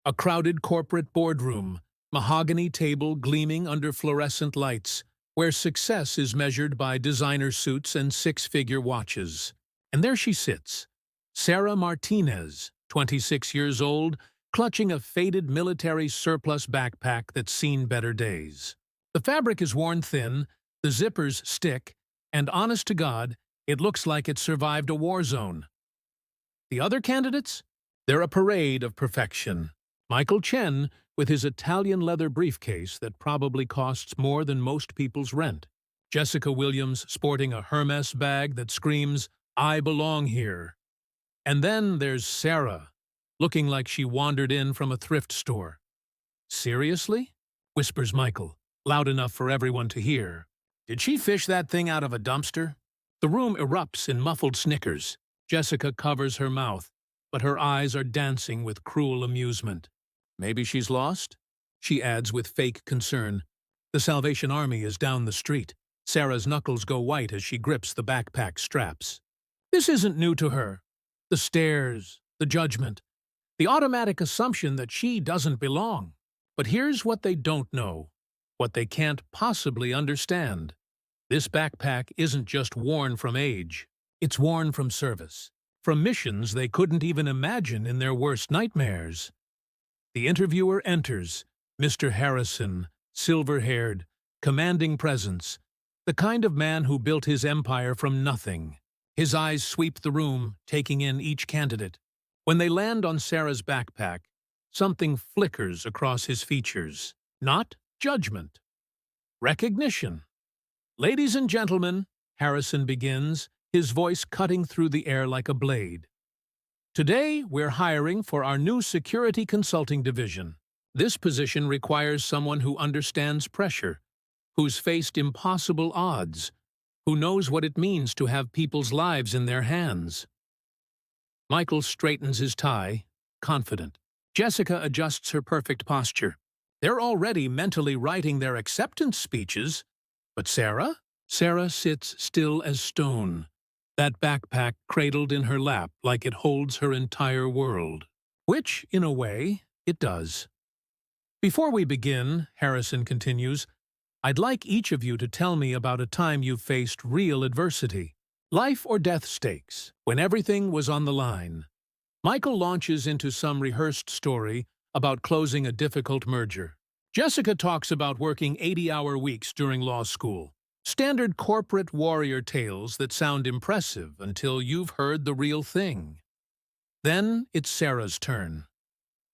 A crowded corporate boardroom, mahogany table gleaming under fluorescent lights, where success is measured by designer suits and six-figure watches. And there she sits, Sarah Martinez, 26 years old, clutching a faded military surplus backpack that's seen better days. The fabric is worn thin, the zippers stick, and honest to God, it looks like it survived a war zone. The other candidates? They're a parade of perfection. Michael Chen, with his Italian leather briefcase that probably costs more than most people's rent. Jessica Williams sporting a Hermes bag that screams, "I belong here." And then there's Sarah, looking like she wandered in from a thrift store. "Seriously?" whispers Michael, loud enough for everyone to hear. "Did she fish that thing out of a dumpster?" The room erupts in muffled snickers. Jessica covers her mouth, but her eyes are dancing with cruel amusement. "Maybe she's lost?" she adds with fake concern. The Salvation Army is down the street. Sarah's knuckles go white as she grips the backpack straps. This isn't new to her. The stares, the judgment, the automatic assumption that she doesn't belong. But here's what they don't know, what they can't possibly understand. This backpack isn't just worn from age. It's worn from service, from missions they couldn't even imagine in their worst nightmares. The interviewer enters, Mr. Harrison, silver-haired, commanding presence, the kind of man who built his empire from nothing. His eyes sweep the room, taking in each candidate. When they land on Sarah's backpack, something flickers across his features. Not judgment. Recognition. "Ladies and gentlemen," Harrison begins, his voice cutting through the air like a blade. "Today, we're hiring for our new security consulting division. This position requires someone who understands pressure, who's faced impossible odds, who knows what it means to have people's lives in their hands." Michael straightens his tie, confident. Jessica adjusts her perfect posture. They're already mentally writing their acceptance speeches. But Sarah? Sarah sits still as stone, that backpack cradled in her lap like it holds her entire world. Which, in a way, it does. "Before we begin," Harrison continues, "I'd like each of you to tell me about a time you faced real adversity. Life or death stakes, when everything was on the line." Michael launches into some rehearsed story about closing a difficult merger. Jessica talks about working 80-hour weeks during law school. Standard corporate warrior tales that sound impressive until you've heard the real thing. Then it's Sarah's turn.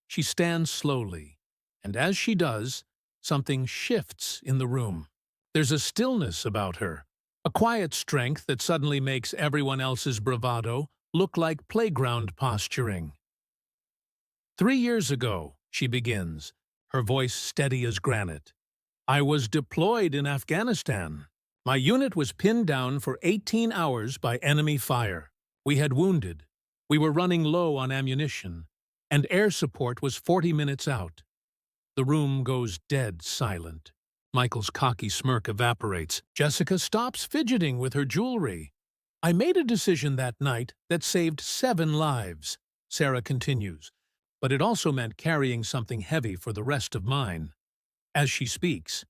She stands slowly, and as she does, something shifts in the room. There's a stillness about her, a quiet strength that suddenly makes everyone else's bravado look like playground posturing. "3 years ago," she begins, her voice steady as granite, "I was deployed in Afghanistan. My unit was pinned down for 18 hours by enemy fire. We had wounded. We were running low on ammunition, and air support was 40 minutes out." The room goes dead silent. Michael's cocky smirk evaporates. Jessica stops fidgeting with her jewelry. "I made a decision that night that saved 7 lives," Sarah continues, "but it also meant carrying something heavy for the rest of mine." As she speaks,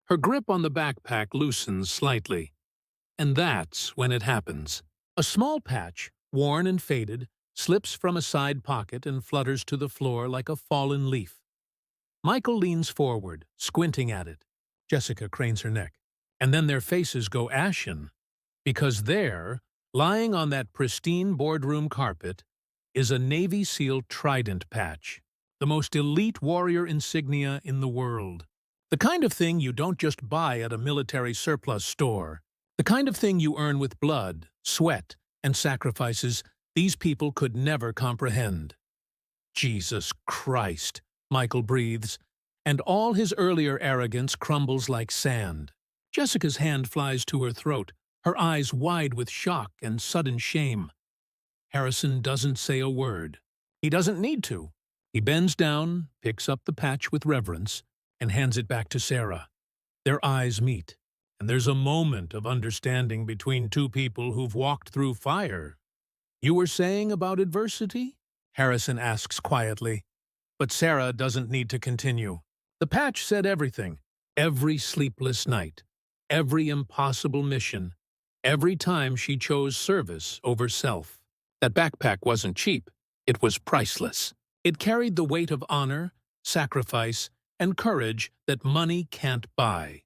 her grip on the backpack loosens slightly. And that's when it happens. A small patch, worn and faded, slips from a side pocket and flutters to the floor like a fallen leaf. Michael leans forward, squinting at it. Jessica cranes her neck. And then their faces go ashen, because there, lying on that pristine boardroom carpet, is a Navy SEAL Trident patch, the most elite warrior insignia in the world. The kind of thing you don't just buy at a military surplus store. The kind of thing you earn with blood, sweat, and sacrifices these people could never comprehend. "Jesus Christ," Michael breathes, and all his earlier arrogance crumbles like sand. Jessica's hand flies to her throat, her eyes wide with shock and sudden shame. Harrison doesn't say a word. He doesn't need to. He bends down, picks up the patch with reverence, and hands it back to Sarah. Their eyes meet, and there's a moment of understanding between two people who've walked through fire. "You were saying about adversity?" Harrison asks quietly. But Sarah doesn't need to continue. The patch said everything. Every sleepless night, every impossible mission, every time she chose service over self. That backpack wasn't cheap. It was priceless. It carried the weight of honor, sacrifice, and courage that money can't buy.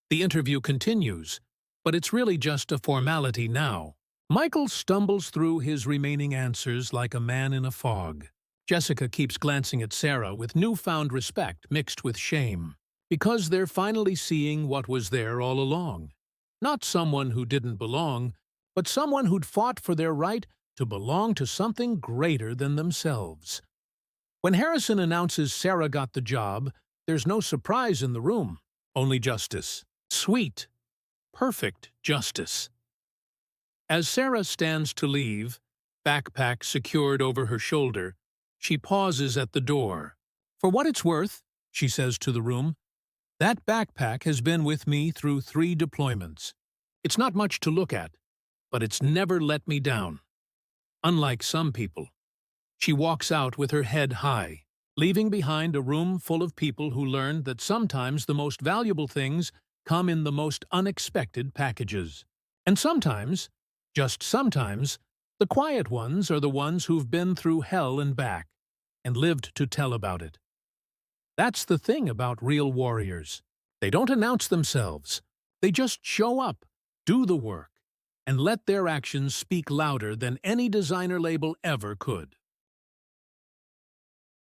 The interview continues, but it's really just a formality now. Michael stumbles through his remaining answers like a man in a fog. Jessica keeps glancing at Sarah with newfound respect mixed with shame, because they're finally seeing what was there all along. Not someone who didn't belong, but someone who'd fought for their right to belong to something greater than themselves. When Harrison announces Sarah got the job, there's no surprise in the room, only justice. Sweet, perfect justice. As Sarah stands to leave, backpack secured over her shoulder, she pauses at the door. "For what it's worth," she says to the room, "that backpack has been with me through 3 deployments. It's not much to look at, but it's never let me down. Unlike some people." She walks out with her head high, leaving behind a room full of people who learned that sometimes the most valuable things come in the most unexpected packages. And sometimes, just sometimes, the quiet ones are the ones who've been through hell and back, and lived to tell about it. That's the thing about real warriors. They don't announce themselves. They just show up, do the work, and let their actions speak louder than any designer label ever could.